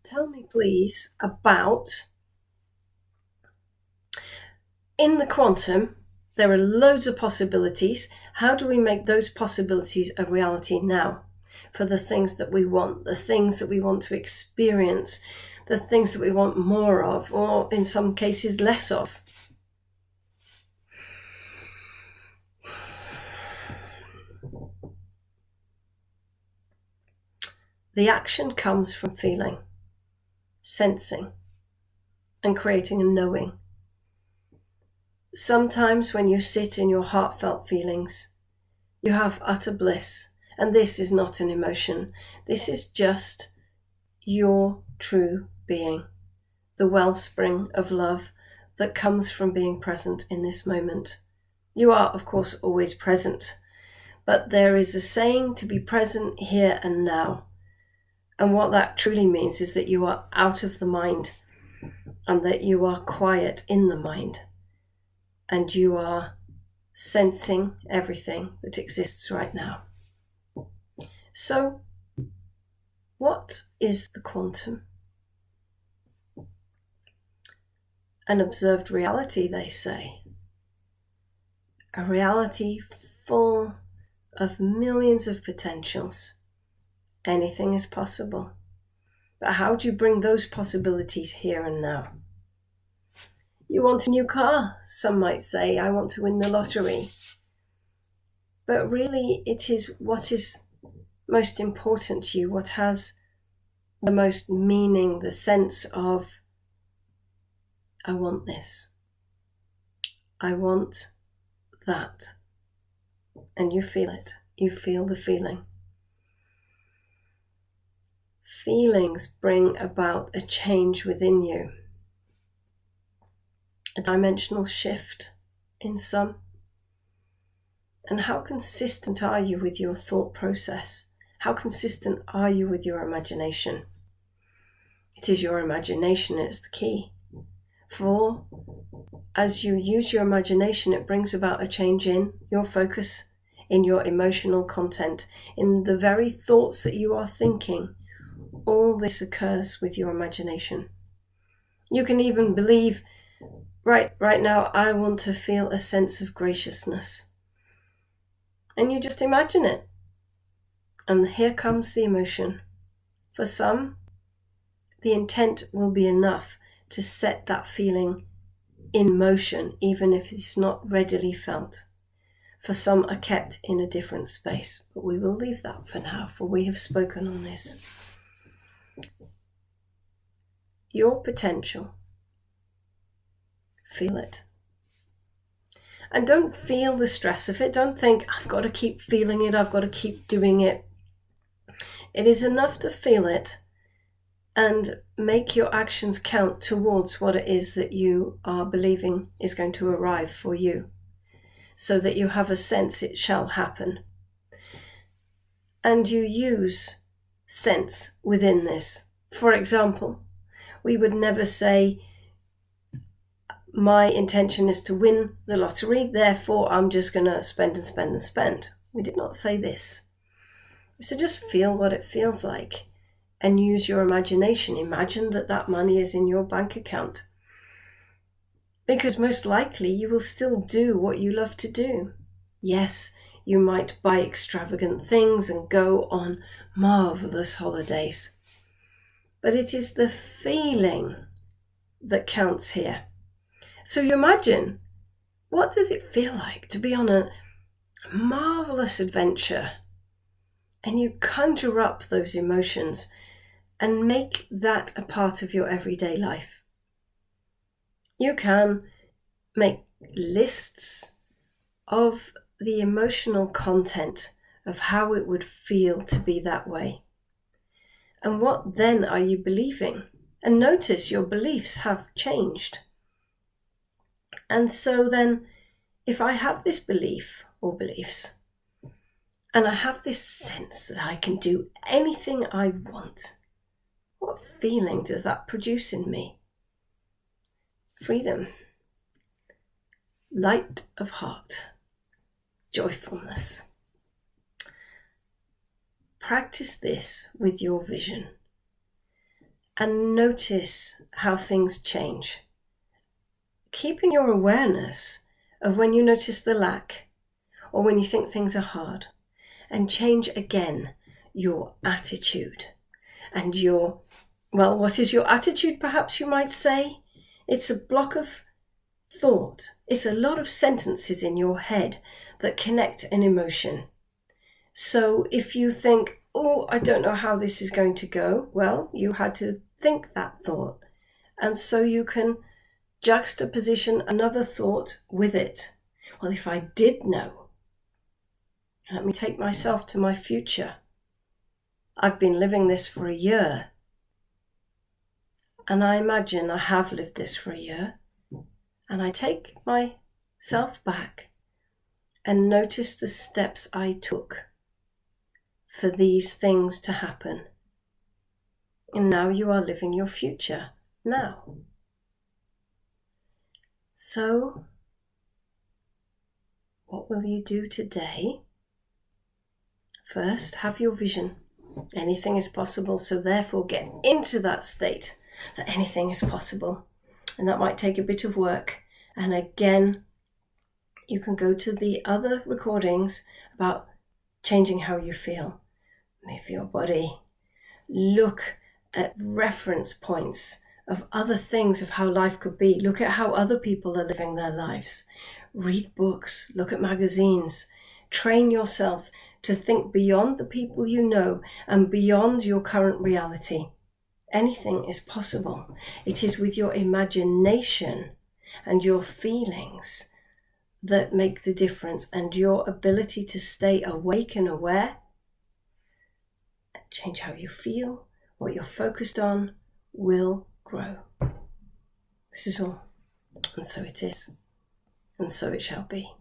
Tell me, please, about in the quantum, there are loads of possibilities. How do we make those possibilities a reality now for the things that we want, the things that we want to experience, the things that we want more of, or in some cases, less of? The action comes from feeling, sensing, and creating a knowing. Sometimes when you sit in your heartfelt feelings, you have utter bliss, and this is not an emotion. This is just your true being, the wellspring of love that comes from being present in this moment. You are, of course, always present, but there is a saying to be present here and now. And what that truly means is that you are out of the mind and that you are quiet in the mind and you are sensing everything that exists right now. So, what is the quantum? An observed reality, they say. A reality full of millions of potentials. Anything is possible. But how do you bring those possibilities here and now? You want a new car, some might say. I want to win the lottery. But really, it is what is most important to you, what has the most meaning, the sense of, I want this. I want that. And you feel it. You feel the feeling. Feelings bring about a change within you, a dimensional shift in some. And how consistent are you with your thought process? How consistent are you with your imagination? It is your imagination that's the key. For as you use your imagination, it brings about a change in your focus, in your emotional content, in the very thoughts that you are thinking. All this occurs with your imagination. You can even believe, right now, I want to feel a sense of graciousness. And you just imagine it. And here comes the emotion. For some, the intent will be enough to set that feeling in motion, even if it's not readily felt. For some are kept in a different space. But we will leave that for now, for we have spoken on this. Your potential. Feel it. And don't feel the stress of it. Don't think, I've got to keep feeling it, I've got to keep doing it. It is enough to feel it and make your actions count towards what it is that you are believing is going to arrive for you, so that you have a sense it shall happen. And you use sense within this. For example, we would never say, my intention is to win the lottery, therefore I'm just going to spend and spend and spend. We did not say this. So just feel what it feels like and use your imagination. Imagine that money is in your bank account. Because most likely you will still do what you love to do. Yes, you might buy extravagant things and go on marvelous holidays. But it is the feeling that counts here. So you imagine, what does it feel like to be on a marvelous adventure? And you conjure up those emotions and make that a part of your everyday life. You can make lists of the emotional content of how it would feel to be that way. And what then are you believing? And notice your beliefs have changed. And so then, if I have this belief or beliefs, and I have this sense that I can do anything I want, what feeling does that produce in me? Freedom, light of heart, joyfulness. Practice this with your vision. and notice how things change. Keeping your awareness of when you notice the lack or when you think things are hard, and change again your attitude and what is your attitude, perhaps you might say? It's a block of thought. It's a lot of sentences in your head that connect an emotion. So if you think, oh, I don't know how this is going to go, well, you had to think that thought. And so you can juxtaposition another thought with it. Well, if I did know, let me take myself to my future. I've been living this for a year. And I imagine I have lived this for a year. And I take myself back and notice the steps I took for these things to happen. And now you are living your future now. So, what will you do today? First, have your vision. Anything is possible, so therefore get into that state that anything is possible. And that might take a bit of work. And again, you can go to the other recordings about changing how you feel. Move your body. Look at reference points of other things of how life could be. Look at how other people are living their lives. Read books. Look at magazines. Train yourself to think beyond the people you know and beyond your current reality. Anything is possible. It is with your imagination and your feelings that make the difference, and your ability to stay awake and aware and change how you feel, what you're focused on, will grow. This is all, and so it is, and so it shall be.